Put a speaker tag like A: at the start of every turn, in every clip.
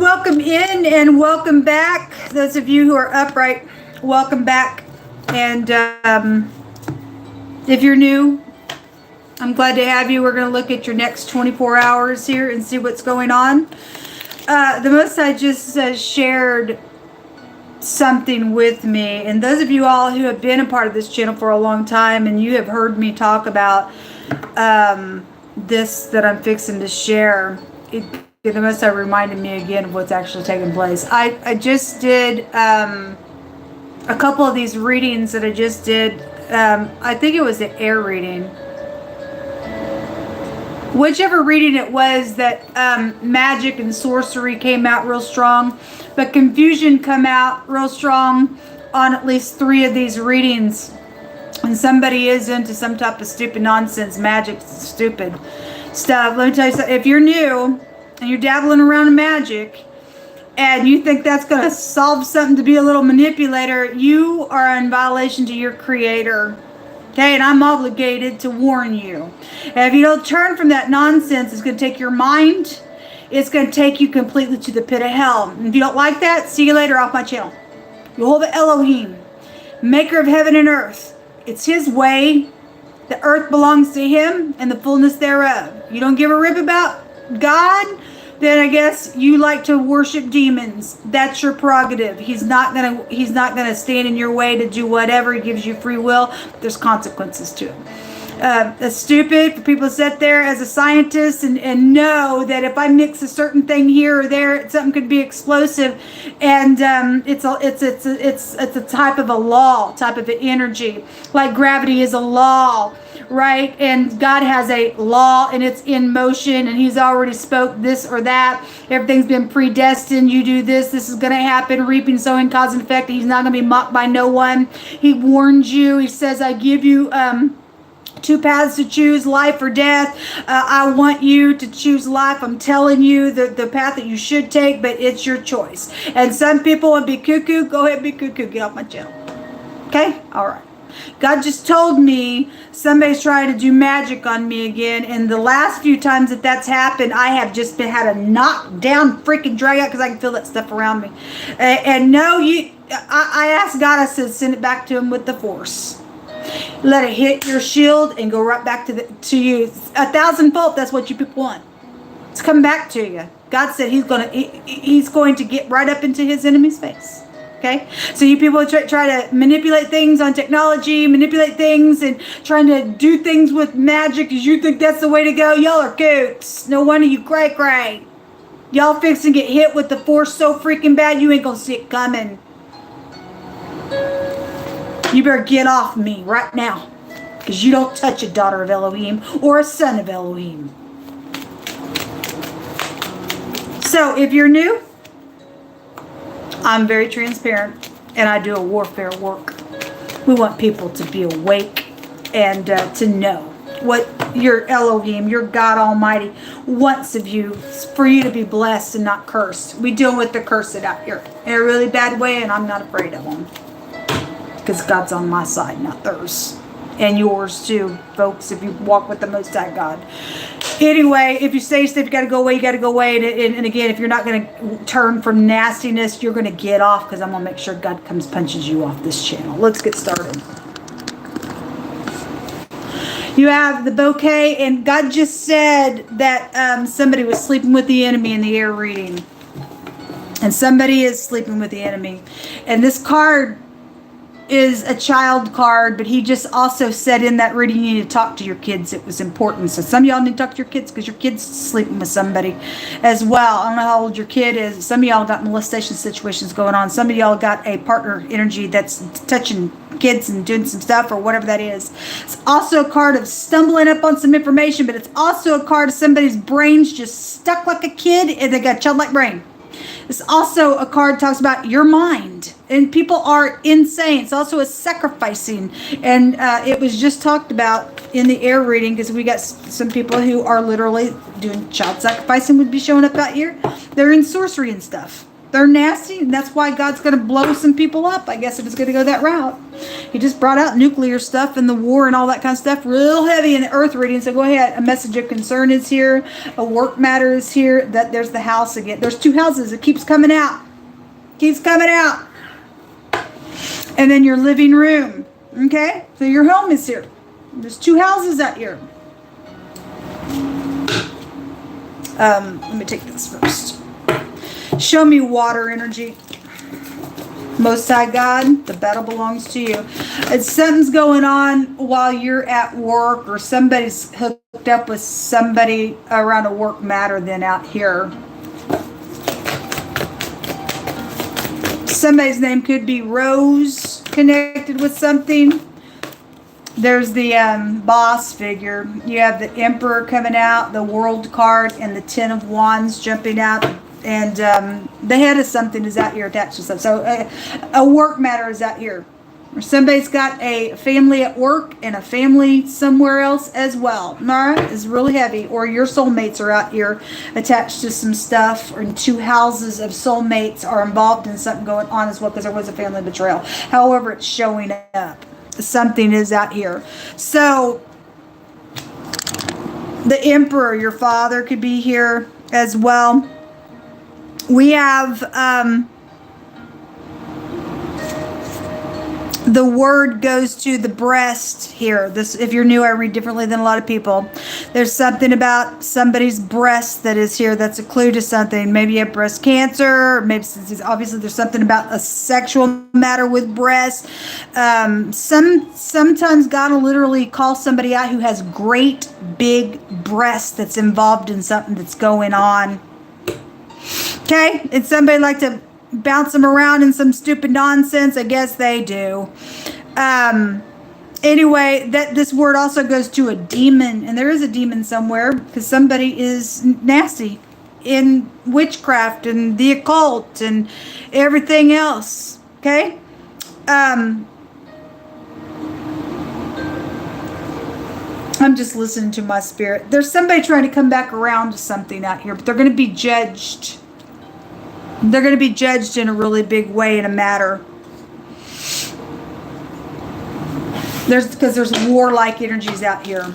A: welcome in and welcome back. Those of you who are upright, welcome back. And if you're new, I'm glad to have you. We're going to look at your next 24 hours here and see what's going on. The Most High just shared something with me. And those of you all who have been a part of this channel for a long time and you have heard me talk about this that I'm fixing to share, the Most High reminded me again of what's actually taking place. I just did a couple of these readings that I just did. I think it was the air reading. Whichever reading it was, that magic and sorcery came out real strong, but confusion come out real strong on at least 3 of these readings. And somebody is into some type of stupid nonsense, magic, stupid stuff. Let me tell you something. If you're new and you're dabbling around in magic and you think that's going to solve something to be a little manipulator, you are in violation to your creator. Okay, and I'm obligated to warn you. And if you don't turn from that nonsense, it's going to take your mind. It's going to take you completely to the pit of hell. And if you don't like that, see you later off my channel. Word of Elohim, maker of heaven and earth. It's his way. The earth belongs to him and the fullness thereof. You don't give a rip about God, then I guess you like to worship demons. That's your prerogative. He's not gonna stand in your way to do whatever. He gives you free will. There's consequences to it. It's stupid for people to sit there as a scientist and know that if I mix a certain thing here or there, something could be explosive. And it's a type of a law, type of an energy. Like gravity is a law, right? And God has a law and it's in motion and he's already spoke this or that. Everything's been predestined. You do this, this is going to happen. Reaping, sowing, cause and effect. He's not going to be mocked by no one. He warned you. He says, I give you 2 paths to choose, life or death. I want you to choose life. I'm telling you the path that you should take, but it's your choice. And some people would be cuckoo. Go ahead, be cuckoo. Get off my channel. Okay? All right. God just told me somebody's trying to do magic on me again. And the last few times that that's happened, I have just had a knockdown freaking drag out because I can feel that stuff around me. And no, I asked God, I said, send it back to him with the force. Let it hit your shield and go right back to you. 1,000-fold, that's what you people want. It's coming back to you. God said he's going to get right up into his enemy's face. Okay? So you people try to manipulate things on technology, manipulate things and trying to do things with magic because you think that's the way to go. Y'all are kooks. No wonder you cray. Y'all fixing to get hit with the force so freaking bad you ain't gonna see it coming. You better get off me right now because you don't touch a daughter of Elohim or a son of Elohim. So if you're new, I'm very transparent and I do a warfare work. We want people to be awake and to know what your Elohim, your God Almighty wants of you, for you to be blessed and not cursed. We deal with the cursed out here in a really bad way and I'm not afraid of them. Because God's on my side, not theirs. And yours too, folks, if you walk with the Most High God. Anyway, if you stay safe, you got to go away, you got to go away. And again, if you're not going to turn from nastiness, you're going to get off because I'm going to make sure God comes punches you off this channel. Let's get started. You have the bouquet, and God just said that somebody was sleeping with the enemy in the air reading. And somebody is sleeping with the enemy. And this card is a child card, but he just also said in that reading you need to talk to your kids. It was important. So some of y'all need to talk to your kids because your kid's sleeping with somebody as well. I don't know how old your kid is. Some of y'all got molestation situations going on. Some of y'all got a partner energy that's touching kids and doing some stuff or whatever that is. It's also a card of stumbling up on some information, but it's also a card of somebody's brain's just stuck like a kid and they got a childlike brain. It's also a card that talks about your mind. And people are insane. It's also a sacrificing. And it was just talked about in the air reading because we got some people who are literally doing child sacrificing would be showing up out here. They're in sorcery and stuff. They're nasty, and that's why God's going to blow some people up, I guess, if it's going to go that route. He just brought out nuclear stuff and the war and all that kind of stuff real heavy in the earth reading. So go ahead. A message of concern is here. A work matter is here. That there's the house again. There's 2 houses. It keeps coming out. Keeps coming out. And then your living room. Okay? So your home is here. There's 2 houses out here. Let me take this first. Show me water energy. Most High God, the battle belongs to you. It's something's going on while you're at work, or somebody's hooked up with somebody around a work matter then out here. Somebody's name could be Rose, connected with something. There's the boss figure. You have the Emperor coming out, the World card, and the 10 of Wands jumping out. And the head of something is out here attached to stuff. So a work matter is out here. Or somebody's got a family at work and a family somewhere else as well. Alright, is really heavy. Or your soulmates are out here attached to some stuff. Or 2 houses of soulmates are involved in something going on as well, because there was a family betrayal. However, it's showing up. Something is out here. So the Emperor, your father, could be here as well. We have the word goes to the breast here. This, if you're new, I read differently than a lot of people. There's something about somebody's breast that is here. That's a clue to something. Maybe you have breast cancer. Maybe obviously there's something about a sexual matter with breasts. Sometimes God will literally call somebody out who has great big breasts that's involved in something that's going on. Okay, and somebody like to bounce them around in some stupid nonsense. I guess they do. Anyway, this word also goes to a demon, and there is a demon somewhere because somebody is nasty in witchcraft and the occult and everything else. Okay, I'm just listening to my spirit. There's somebody trying to come back around to something out here, but they're going to be judged. They're going to be judged in a really big way in a matter. Because there's warlike energies out here.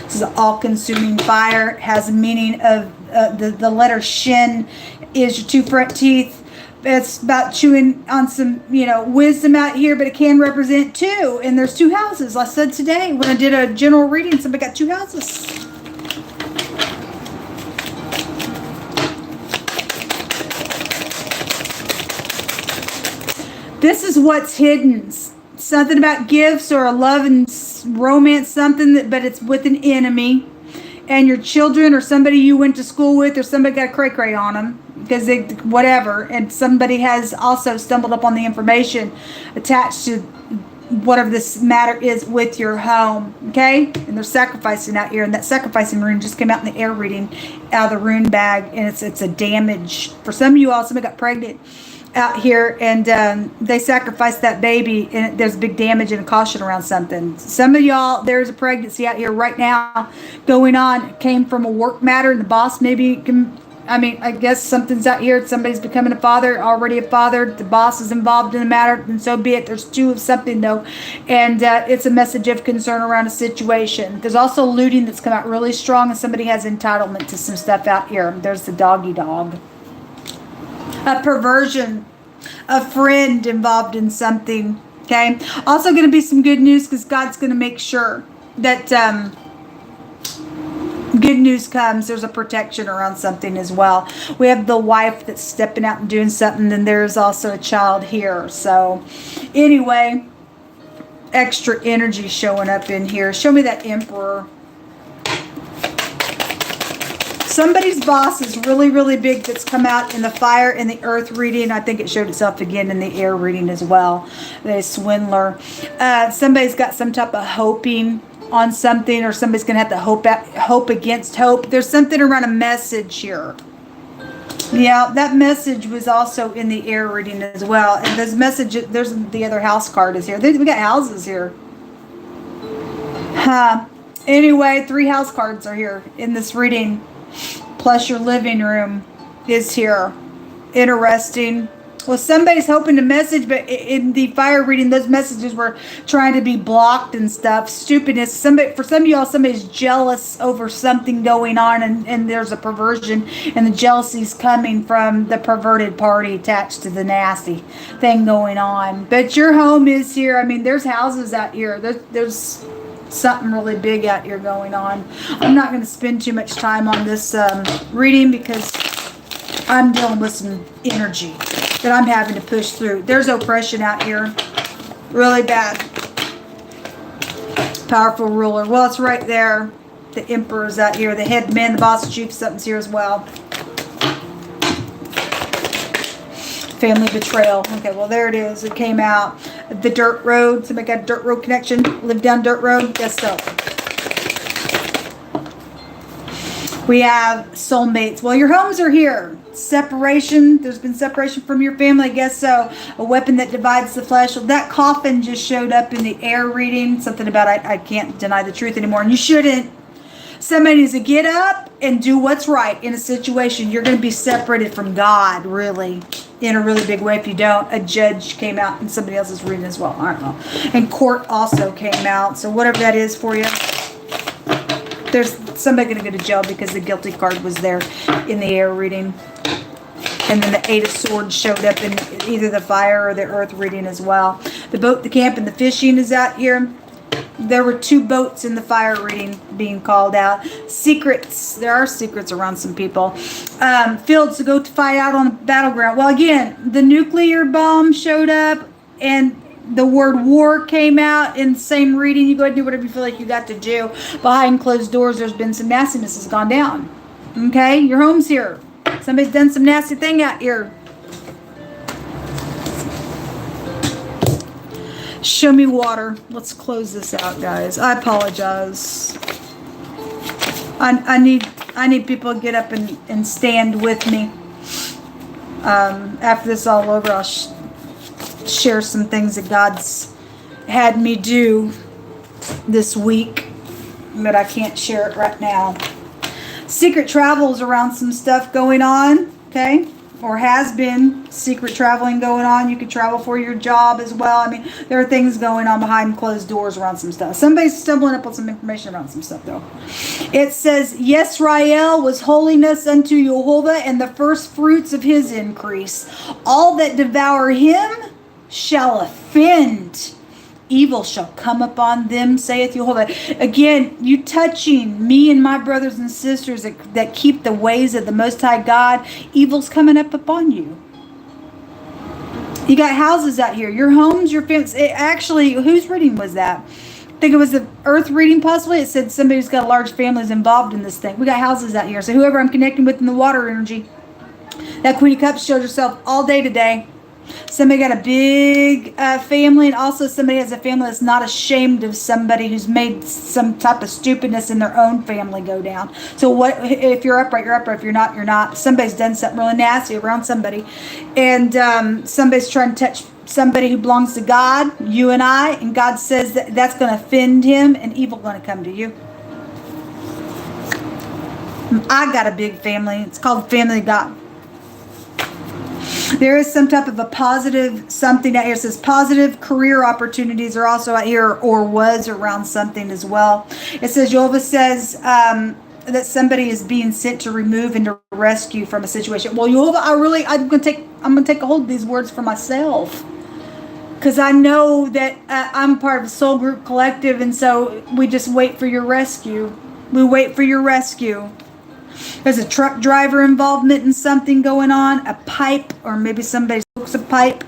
A: This is an all-consuming fire. It has a meaning of the letter Shin is your 2 front teeth. It's about chewing on some, wisdom out here, but it can represent 2. And there's 2 houses. I said today when I did a general reading, somebody got 2 houses. This is what's hidden. Something about gifts or a love and romance, something, but it's with an enemy. And your children or somebody you went to school with or somebody got a cray-cray on them. Because they, whatever, and somebody has also stumbled up on the information attached to whatever this matter is with your home, okay? And they're sacrificing out here, and that sacrificing rune just came out in the air reading out of the rune bag, and it's a damage. For some of you all, somebody got pregnant out here, and they sacrificed that baby, and there's big damage and a caution around something. Some of y'all, there's a pregnancy out here right now going on. It came from a work matter, and the boss maybe can... I guess something's out here. Somebody's becoming a father, already a father. The boss is involved in the matter, and so be it. There's 2 of something, though, and it's a message of concern around a situation. There's also looting that's come out really strong, and somebody has entitlement to some stuff out here. There's the doggy dog. A perversion. A friend involved in something, okay? Also going to be some good news because God's going to make sure that... good news comes. There's a protection around something as well. We have the wife that's stepping out and doing something, and there's also a child here. So anyway, extra energy showing up in here. Show me that Emperor. Somebody's boss is really, really big that's come out in the fire and the earth reading. I think it showed itself again in the air reading as well. The swindler. Somebody's got some type of hoping on something, or somebody's going to have to hope against hope. There's something around a message here. Yeah, that message was also in the air reading as well. And this message, there's the other house card is here. We got houses here. Anyway, 3 house cards are here in this reading. Plus your living room is here. Interesting. Well, somebody's hoping to message, but in the fire reading, those messages were trying to be blocked and stuff. Stupidness. For some of y'all, somebody's jealous over something going on, and there's a perversion, and the jealousy's coming from the perverted party attached to the nasty thing going on. But your home is here. I mean, there's houses out here. There's something really big out here going on. I'm not going to spend too much time on this reading because I'm dealing with some energy that I'm having to push through. There's oppression out here. Really bad. Powerful ruler. Well, it's right there. The emperor's out here. The head man, the boss, chief, something's here as well. Family betrayal. Okay, well, there it is. It came out. The dirt road. Somebody got a dirt road connection. Live down dirt road. Yes, so. We have soulmates. Well, your homes are here. Separation. There's been separation from your family. I guess so. A weapon that divides the flesh. Well, that coffin just showed up in the air reading. Something about I can't deny the truth anymore. And you shouldn't. Somebody needs to get up and do what's right in a situation. You're going to be separated from God, really, in a really big way if you don't. A judge came out in somebody else's reading as well. I don't know. And court also came out. So whatever that is for you. There's somebody going to go to jail because the guilty card was there in the air reading. And then the 8 of Swords showed up in either the fire or the earth reading as well. The boat, the camp, and the fishing is out here. There were 2 boats in the fire reading being called out. Secrets. There are secrets around some people. Fields to go to fight out on the battleground. Well, again, the nuclear bomb showed up and the word war came out in the same reading. You go ahead and do whatever you feel like you got to do. Behind closed doors, there's been some nastiness has gone down. Okay? Your home's here. Somebody's done some nasty thing out here. Show me water. Let's close this out, guys. I apologize. I need people to get up and stand with me. After this all over, I'll share some things that God's had me do this week, but I can't share it right now. Secret travels around some stuff going on, okay? Or has been secret traveling going on. You could travel for your job as well. I mean, there are things going on behind closed doors around some stuff. Somebody's stumbling up on some information around some stuff, though. It says, Yisrael was holiness unto Jehovah, and the first fruits of his increase. All that devour him shall offend. Evil shall come upon them, saith Jehovah. Again, you touching me and my brothers and sisters that keep the ways of the Most High God, evil's coming up upon you. You got houses out here. Your homes, your families. Actually, whose reading was that? I think it was the earth reading possibly. It said somebody who's got a large family is involved in this thing. We got houses out here. So whoever I'm connecting with in the water energy, that Queen of Cups showed herself all day today. Somebody got a big family, and also somebody has a family that's not ashamed of somebody who's made some type of stupidness in their own family go down. So what if you're upright, you're upright. If you're not, you're not. Somebody's done something really nasty around somebody, and somebody's trying to touch somebody who belongs to God, you and I, and God says that that's going to offend him, and evil going to come to you. I got a big family. It's called Family God. There is some type of a positive something out here. It says positive career opportunities are also out here, or was around something as well. It says Jehovah says that somebody is being sent to remove and to rescue from a situation. Well, Jehovah, I'm gonna take a hold of these words for myself, because I know that I'm part of a soul group collective, and so we just wait for your rescue. We wait for your rescue. There's a truck driver involvement in something going on, a pipe, or maybe somebody smokes a pipe.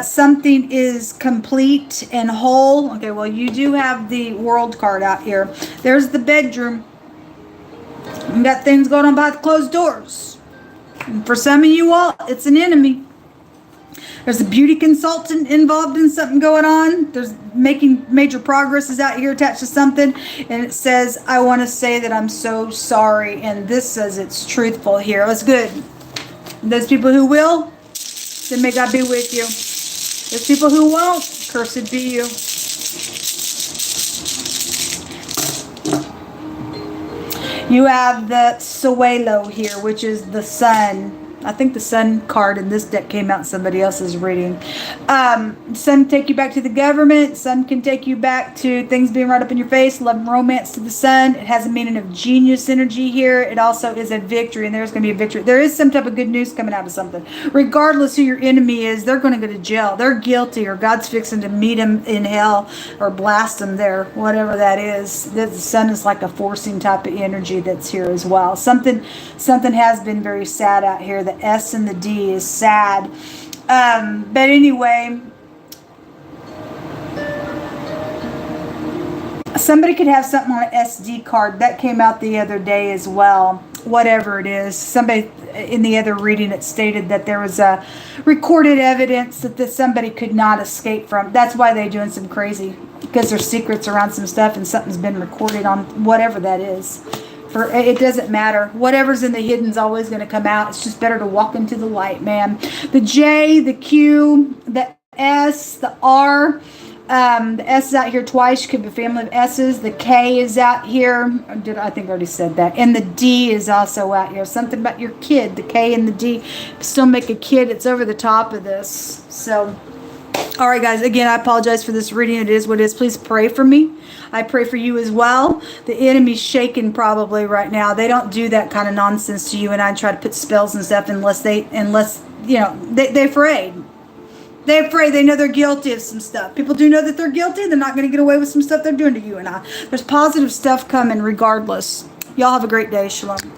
A: Something is complete and whole. Okay, well, you do have the world card out here. There's the bedroom. You got things going on behind the closed doors. And for some of you all, it's an enemy. There's a beauty consultant involved in something going on. There's making major progress is out here attached to something. And it says, I want to say that I'm so sorry. And this says it's truthful here. That's good. And those people who will, then may God be with you. Those people who won't, cursed be you. You have the Suelo here, which is the sun. I think the sun card in this deck came out in somebody else's reading. Sun can take you back to the government. Sun can take you back to things being right up in your face. Love and romance to the sun. It has a meaning of genius energy here. It also is a victory, and there's going to be a victory. There is some type of good news coming out of something. Regardless who your enemy is, they're going to go to jail. They're guilty, or God's fixing to meet them in hell or blast them there, whatever that is. The sun is like a forcing type of energy that's here as well. Something has been very sad out here. The S and the D is sad. But anyway, somebody could have something on an SD card. That came out the other day as well. Whatever it is. Somebody in the other reading, it stated that there was a recorded evidence that somebody could not escape from. That's why they're doing some crazy. Because there's secrets around some stuff and something's been recorded on whatever that is. It doesn't matter. Whatever's in the hidden is always going to come out. It's just better to walk into the light, man. The J, the Q, the S, the R. The S is out here twice. Could be a family of S's. The K is out here. I think I already said that. And the D is also out here. Something about your kid. The K and the D still make a kid. It's over the top of this. So, all right, guys. Again, I apologize for this reading. It is what it is. Please pray for me. I pray for you as well. The enemy's shaking probably right now. They don't do that kind of nonsense to you and I try to put spells and stuff unless you know, they're afraid. They're afraid. They know they're guilty of some stuff. People do know that they're guilty. They're not going to get away with some stuff they're doing to you and I. There's positive stuff coming regardless. Y'all have a great day. Shalom.